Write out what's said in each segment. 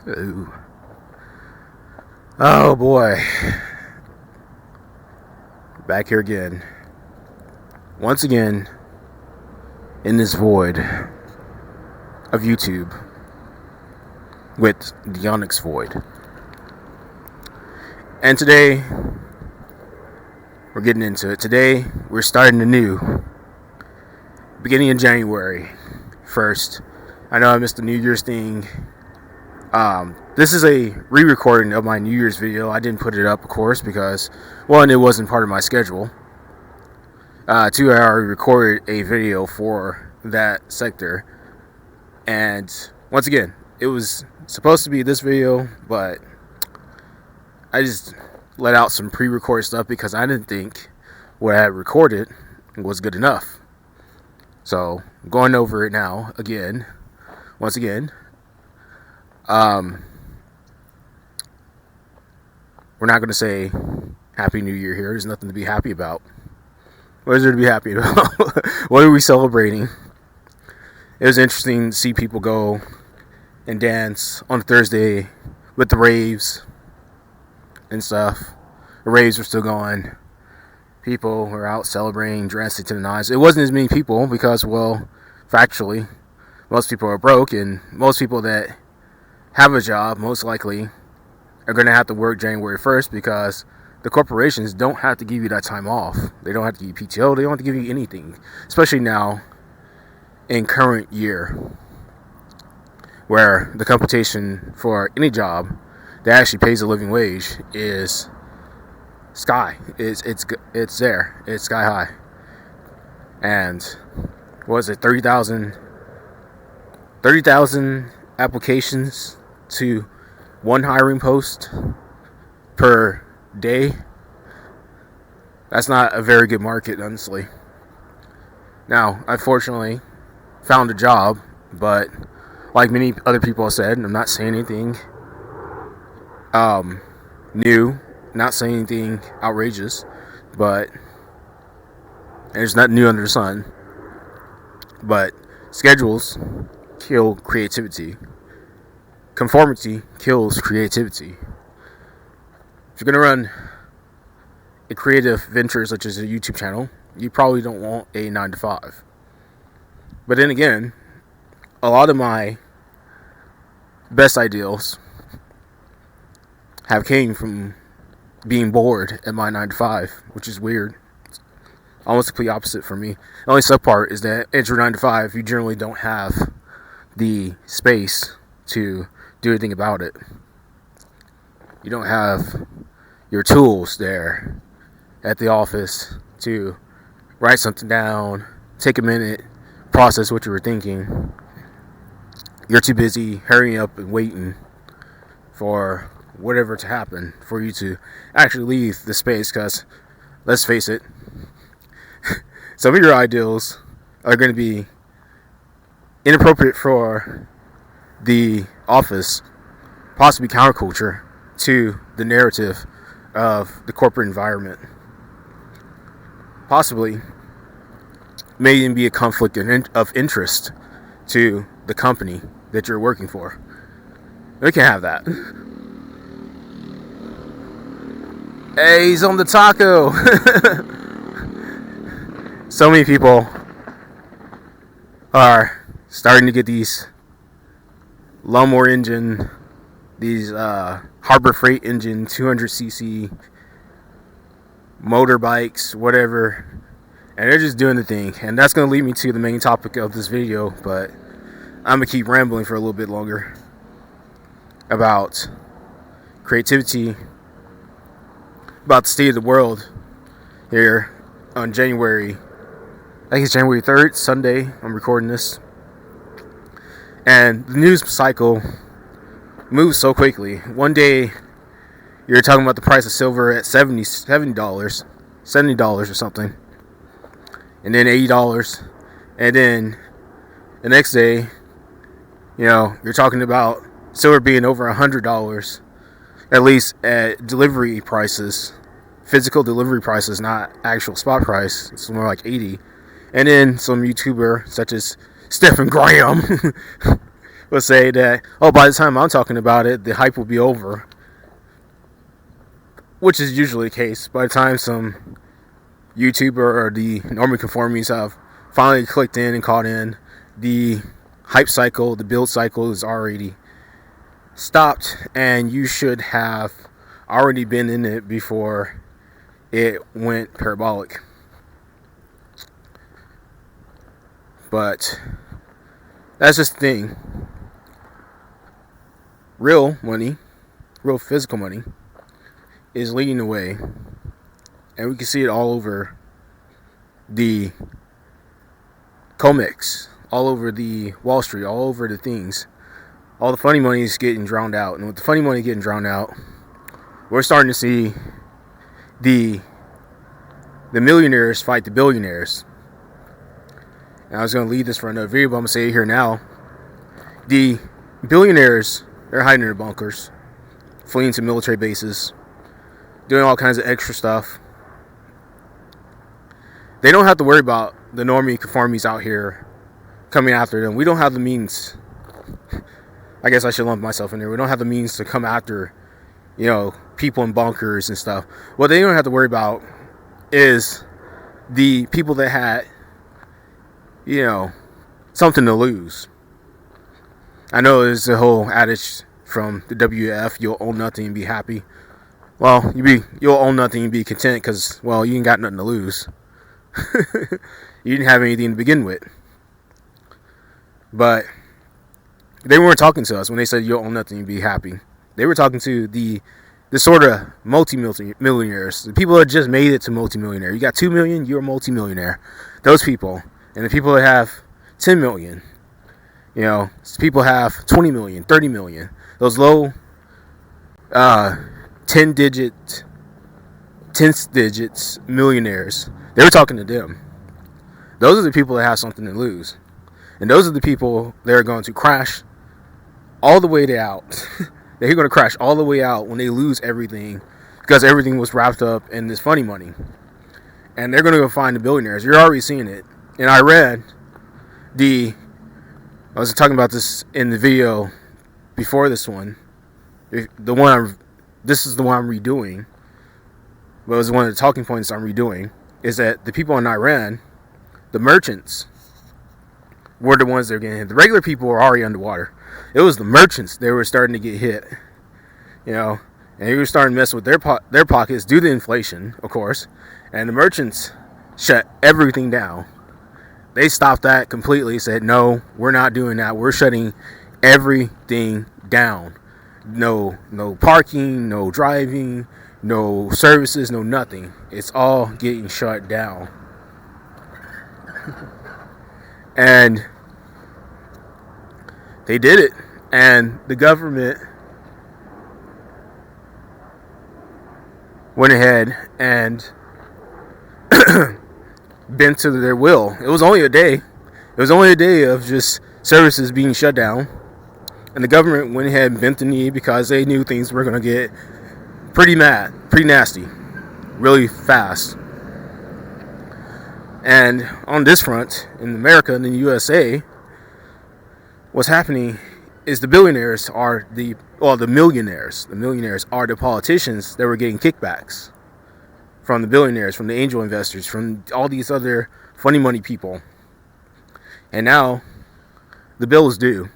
Ooh. Oh boy. Back here again. Once again, in this void of YouTube with the Onyx Void. And today, we're getting into it. Today, we're starting anew. Beginning in January 1st. I know I missed the New Year's thing. This is a re-recording of my New Year's video. I didn't put it up, of course, because, one, it wasn't part of my schedule. Two, I already recorded a video for that sector. And, once again, it was supposed to be this video, but I just let out some pre-recorded stuff because I didn't think what I had recorded was good enough. So, I'm going over it now, again, once again. We're not going to say Happy New Year here. There's nothing to be happy about. What is there to be happy about? What are we celebrating? It was interesting to see people go and dance on Thursday with the raves and stuff. The raves were still going. People were out celebrating, dressing to the nines. It wasn't as many people because, well, factually, most people are broke, and most people that have a job, most likely, are going to have to work January 1st because the corporations don't have to give you that time off. They don't have to give you PTO. They don't have to give you anything, especially now in current year where the competition for any job that actually pays a living wage is sky. It's there. It's sky high. And what was it, 30,000 applications to one hiring post per day? That's not a very good market, honestly. Now, I fortunately found a job, but like many other people have said, I'm not saying anything new, not saying anything outrageous, but there's nothing new under the sun. But schedules kill creativity. Conformity kills creativity. If you're going to run a creative venture such as a YouTube channel, you probably don't want a 9 to 5. But then again, a lot of my best ideals have came from being bored at my 9 to 5, which is weird. It's almost the complete opposite for me. The only sub part is that at your 9 to 5, you generally don't have the space to do anything about it. You don't have your tools there at the office to write something down, take a minute, process what you were thinking. You're too busy hurrying up and waiting for whatever to happen for you to actually leave the space, because let's face it, some of your ideals are going to be inappropriate for the office, possibly counterculture to the narrative of the corporate environment. Possibly may even be a conflict of interest to the company that you're working for. We can have that. Hey, he's on the taco. So many people are starting to get these lawnmower engine, these Harbor Freight engine 200cc motorbikes, whatever, and they're just doing the thing. And that's going to lead me to the main topic of this video, but I'm going to keep rambling for a little bit longer about creativity, about the state of the world here on January, I think it's January 3rd, Sunday, I'm recording this. And the news cycle moves so quickly. One day, you're talking about the price of silver at $70 or something. And then $80. And then the next day, you're talking about silver being over $100. At least at delivery prices. Physical delivery prices, not actual spot price. It's more like 80. And then some YouTuber, such as Stephen Graham, will say that, oh, by the time I'm talking about it, the hype will be over, which is usually the case. By the time some YouTuber or the normie conformies have finally clicked in and caught in, the hype cycle, the build cycle is already stopped, and you should have already been in it before it went parabolic. But that's just the thing. Real money, real physical money, is leading the way, and we can see it all over the comics, all over the Wall Street, all over the things. All the funny money is getting drowned out, and with the funny money getting drowned out, we're starting to see the millionaires fight the billionaires. And I was going to leave this for another video, but I'm going to say it here now. The billionaires, they're hiding in their bunkers, fleeing to military bases, doing all kinds of extra stuff. They don't have to worry about the normie conformies out here coming after them. We don't have the means. I guess I should lump myself in there. We don't have the means to come after, people in bunkers and stuff. What they don't have to worry about is the people that had, something to lose. I know there's a whole adage from the WF, you'll own nothing and be happy. Well, you'll own nothing and be content because, you ain't got nothing to lose. You didn't have anything to begin with. But they weren't talking to us when they said you'll own nothing and be happy. They were talking to the sort of multi-millionaires, the people that just made it to multi-millionaire. You got 2 million, you're a multi-millionaire. Those people. And the people that have 10 million, people have 20 million, 30 million. Those low 10 digits millionaires, they were talking to them. Those are the people that have something to lose. And those are the people that are going to crash all the way out. They're going to crash all the way out when they lose everything, because everything was wrapped up in this funny money. And they're going to go find the billionaires. You're already seeing it. And I read I was talking about this in the video before this one. This is the one I'm redoing. But it was one of the talking points I'm redoing. Is that the people in Iran, the merchants, were the ones that were getting hit. The regular people were already underwater. It was the merchants that were starting to get hit. And they were starting to mess with their pockets due to inflation, of course. And the merchants shut everything down. They stopped that completely, said, no, we're not doing that. We're shutting everything down. No parking, no driving, no services, no nothing. It's all getting shut down. And they did it. And the government went ahead and bent to their will. It was only a day. It was only a day of just services being shut down. And the government went ahead and bent the knee because they knew things were going to get pretty nasty, really fast. And on this front, in America and in the USA, what's happening is the billionaires are the millionaires. The millionaires are the politicians that were getting kickbacks from the billionaires, from the angel investors, from all these other funny money people. And now the bill is due.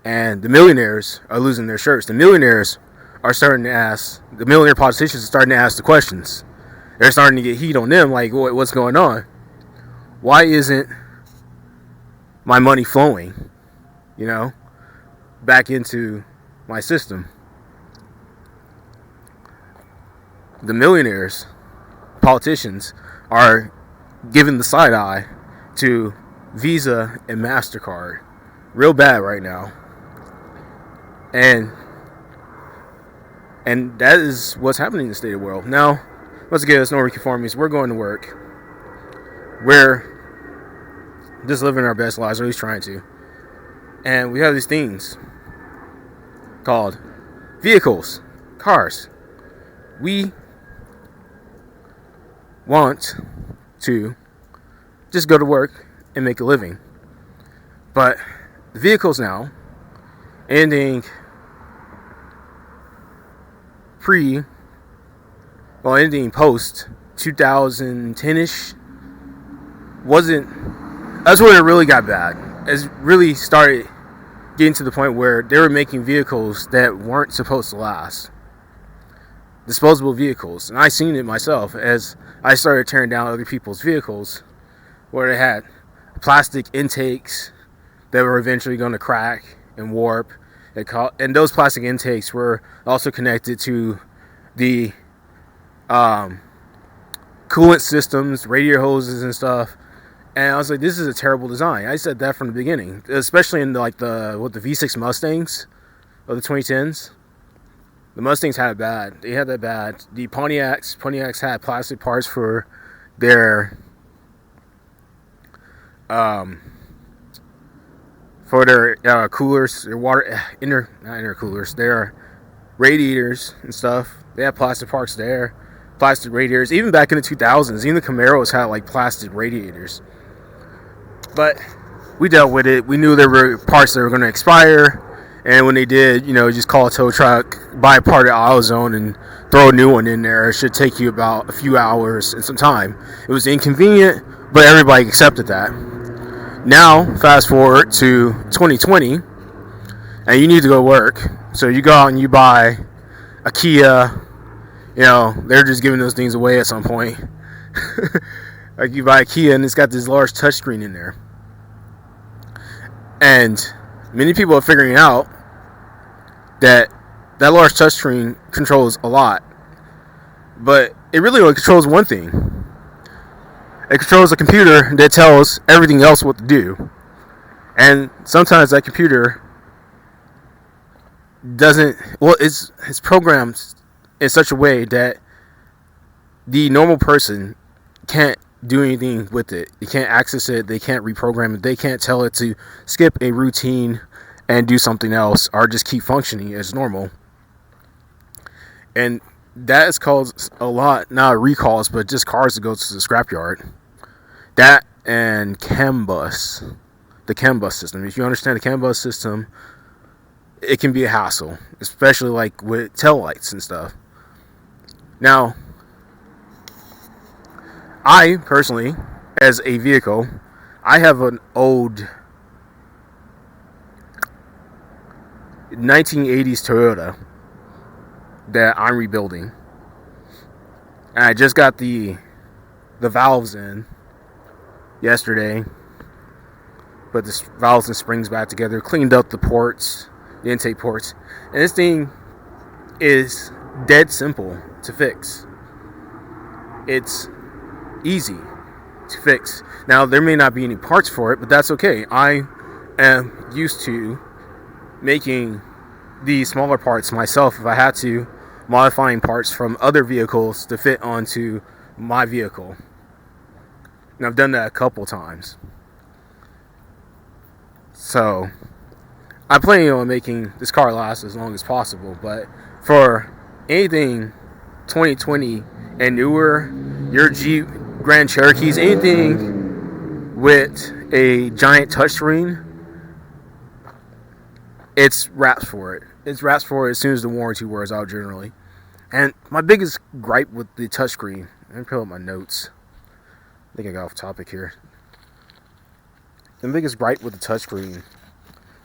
And the millionaires are losing their shirts. The millionaires are starting to ask, the millionaire politicians are starting to ask the questions. They're starting to get heat on them, like, what's going on? Why isn't my money flowing, back into my system? The millionaires, politicians, are giving the side eye to Visa and MasterCard real bad right now. And that is what's happening in the state of the world. Now, once again, it's no conformities. We're going to work. We're just living our best lives, or at least trying to. And we have these things called vehicles, cars. We want to just go to work and make a living. But the vehicles now, anything anything post 2010ish that's when it really got bad. It really started getting to the point where they were making vehicles that weren't supposed to last. Disposable vehicles. And I seen it myself as I started tearing down other people's vehicles where they had plastic intakes that were eventually going to crack and warp. And those plastic intakes were also connected to the coolant systems, radiator hoses and stuff. And I was like, this is a terrible design. I said that from the beginning, especially in the V6 Mustangs of the 2010s. The Mustangs had it bad. They had that bad. The Pontiacs had plastic parts for their coolers, their not intercoolers, their radiators and stuff. They had plastic parts there, plastic radiators. Even back in the 2000s, even the Camaros had like plastic radiators. But we dealt with it. We knew there were parts that were going to expire. And when they did, just call a tow truck, buy a part at AutoZone, and throw a new one in there. It should take you about a few hours and some time. It was inconvenient, but everybody accepted that. Now, fast forward to 2020, and you need to go work. So you go out and you buy a Kia. They're just giving those things away at some point. Like you buy a Kia, and it's got this large touchscreen in there. And many people are figuring out that large touchscreen controls a lot, but it really only controls one thing. It controls a computer that tells everything else what to do, and sometimes that computer doesn't. Well, it's programmed in such a way that the normal person can't do anything with it. They can't access it. They can't reprogram it. They can't tell it to skip a routine and do something else or just keep functioning as normal. And that has caused a lot, not recalls, but just cars that go to the scrapyard. That and CAN bus, the CAN bus system. If you understand the CAN bus system, it can be a hassle, especially like with taillights and stuff. Now, I personally, as a vehicle, I have an old 1980s Toyota that I'm rebuilding, and I just got the valves in yesterday. Put the valves and springs back together, cleaned up the ports, the intake ports, and this thing is dead simple to fix. It's easy to fix. Now, there may not be any parts for it, but that's okay. I am used to making the smaller parts myself if I had to, modifying parts from other vehicles to fit onto my vehicle. And I've done that a couple times. So I'm planning on making this car last as long as possible, but for anything 2020 and newer, your Jeep Grand Cherokees, anything with a giant touchscreen, it's wraps for it. It's wraps for it as soon as the warranty wears out generally. And my biggest gripe with the touchscreen, let me pull up my notes. I think I got off topic here. The biggest gripe with the touchscreen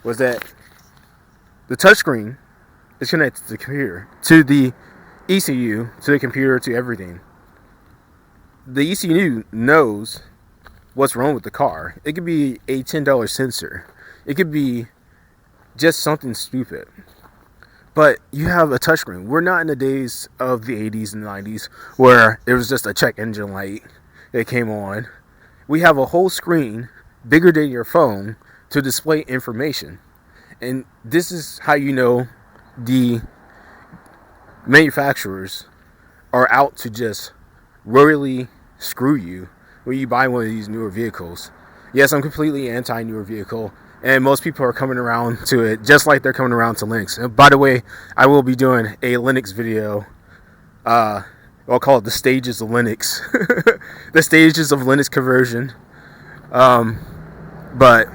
was that the touchscreen is connected to the computer, to the ECU, to the computer, to everything. The ECU knows what's wrong with the car. It could be a $10 sensor. It could be just something stupid. But you have a touchscreen. We're not in the days of the 80s and 90s where there was just a check engine light that came on. We have a whole screen bigger than your phone to display information. And this is how you know the manufacturers are out to just royally screw you when you buy one of these newer vehicles. Yes, I'm completely anti-newer vehicle, and most people are coming around to it just like they're coming around to Linux. And by the way, I will be doing a Linux video. I'll call it the stages of Linux. The stages of Linux conversion. But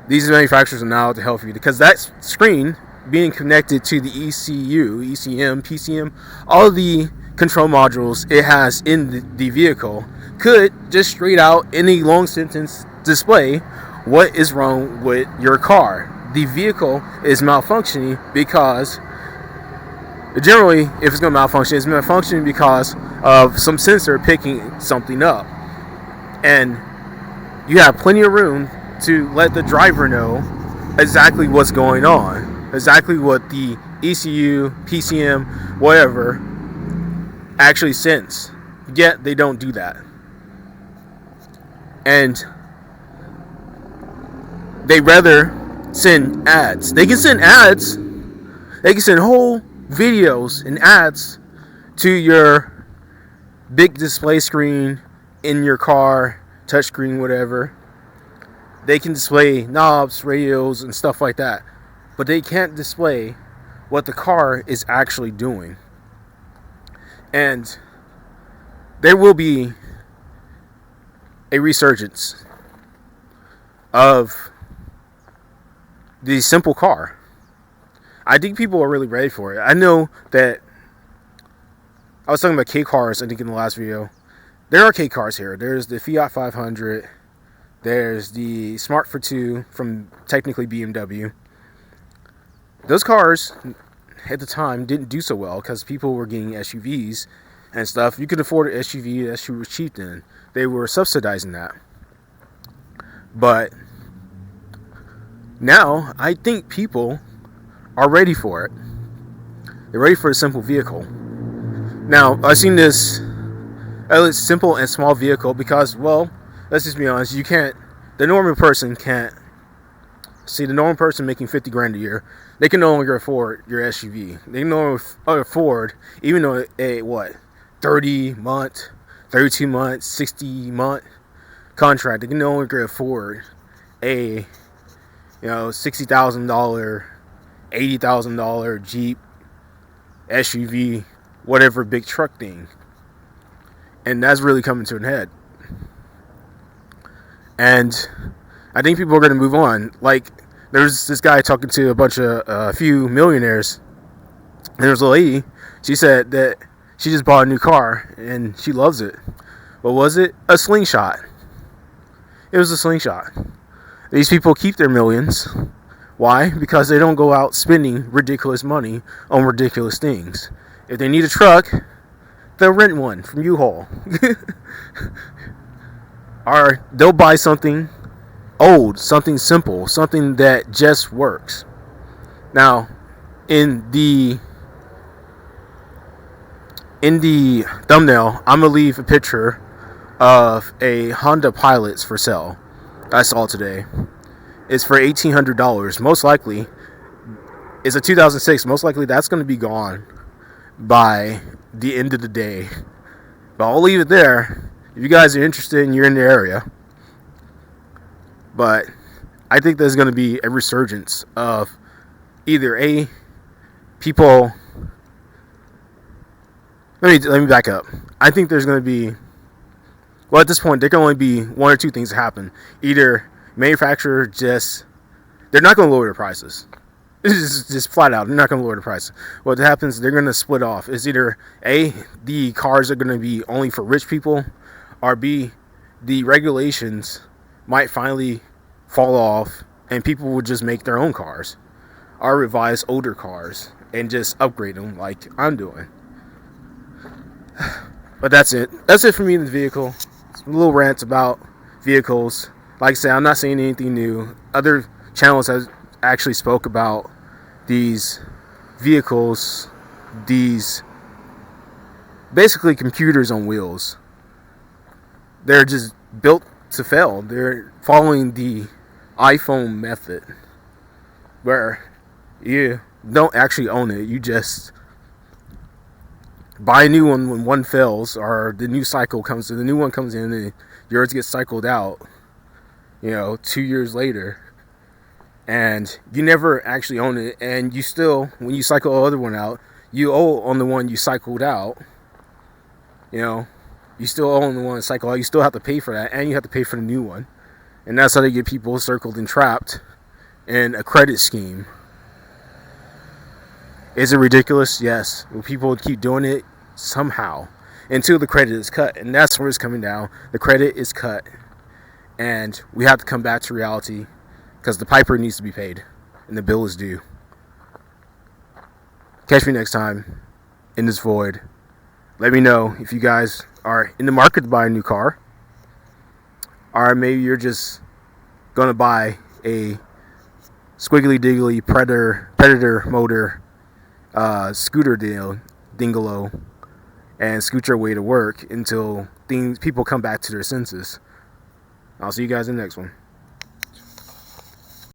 These manufacturers are now out to help you, because that screen being connected to the ECU, ECM, PCM, all of the control modules it has in the vehicle could just straight out in a long sentence display what is wrong with your car. The vehicle is malfunctioning because generally, if it's going to malfunction, it's malfunctioning because of some sensor picking something up. And you have plenty of room to let the driver know exactly what's going on, exactly what the ECU, PCM, whatever actually sense. Yet they don't do that. And they rather send ads. They can send ads. They can send whole videos and ads to your big display screen in your car, touchscreen, whatever. They can display knobs, radios, and stuff like that, but they can't display what the car is actually doing. And there will be a resurgence of the simple car. I think people are really ready for it. I know that I was talking about K cars, I think, in the last video. There are K cars here. There's the Fiat 500. There's the Smart for 2 from technically BMW. Those cars at the time didn't do so well because people were getting SUVs and stuff. You could afford an SUV. The SUV was cheap then. They were subsidizing that. But now I think people are ready for it. They're ready for a simple vehicle. Now, I've seen this simple and small vehicle because, well, let's just be honest, the normal person can't. See, the normal person making 50 grand a year, they can no longer afford your SUV. They can no longer afford, even though a 30 month, 32 month, 60 month contract, they can no longer afford a $60,000, $80,000 Jeep, SUV, whatever big truck thing. And that's really coming to an head. And I think people are going to move on. Like, there's this guy talking to a few millionaires, and there's a lady, she said that she just bought a new car and she loves it. What was it? A slingshot. It was a slingshot. These people keep their millions. Why? Because they don't go out spending ridiculous money on ridiculous things. If they need a truck, they'll rent one from U-Haul. Or they'll buy something old, something simple, something that just works. Now, in the thumbnail, I'm going to leave a picture of a Honda Pilot for sale I saw today. It's for $1,800. Most likely, it's a 2006. Most likely that's going to be gone by the end of the day. But I'll leave it there if you guys are interested and you're in the area. But I think there's going to be a resurgence of either people. Let me back up. I think there's going to be, well, at this point, there can only be one or two things that happen. Either manufacturer they're not going to lower their prices. This is just flat out. They're not going to lower the price. What happens, they're going to split off. It's either A, the cars are going to be only for rich people, or B, the regulations might finally fall off and people will just make their own cars or revise older cars and just upgrade them like I'm doing. But that's it. That's it for me in the vehicle. It's a little rant about vehicles. Like I said, I'm not saying anything new. Other channels have actually spoke about these vehicles, these basically computers on wheels. They're just built to fail. They're following the iPhone method where you don't actually own it. You just buy a new one when one fails, or the new cycle comes in, the new one comes in and yours gets cycled out 2 years later, and you never actually own it, and you still, when you cycle the other one out, you owe on the one you cycled out. You still owe on the one cycle out. You still have to pay for that, and you have to pay for the new one. And that's how they get people circled and trapped and a credit scheme. Is it ridiculous? Yes. Will people keep doing it? Somehow. Until the credit is cut. And that's where it's coming down. The credit is cut. And we have to come back to reality because the piper needs to be paid. And the bill is due. Catch me next time in this void. Let me know if you guys are in the market to buy a new car. Or maybe you're just going to buy a squiggly diggly predator motor scooter dingalo and scoot your way to work until people come back to their senses. I'll see you guys in the next one.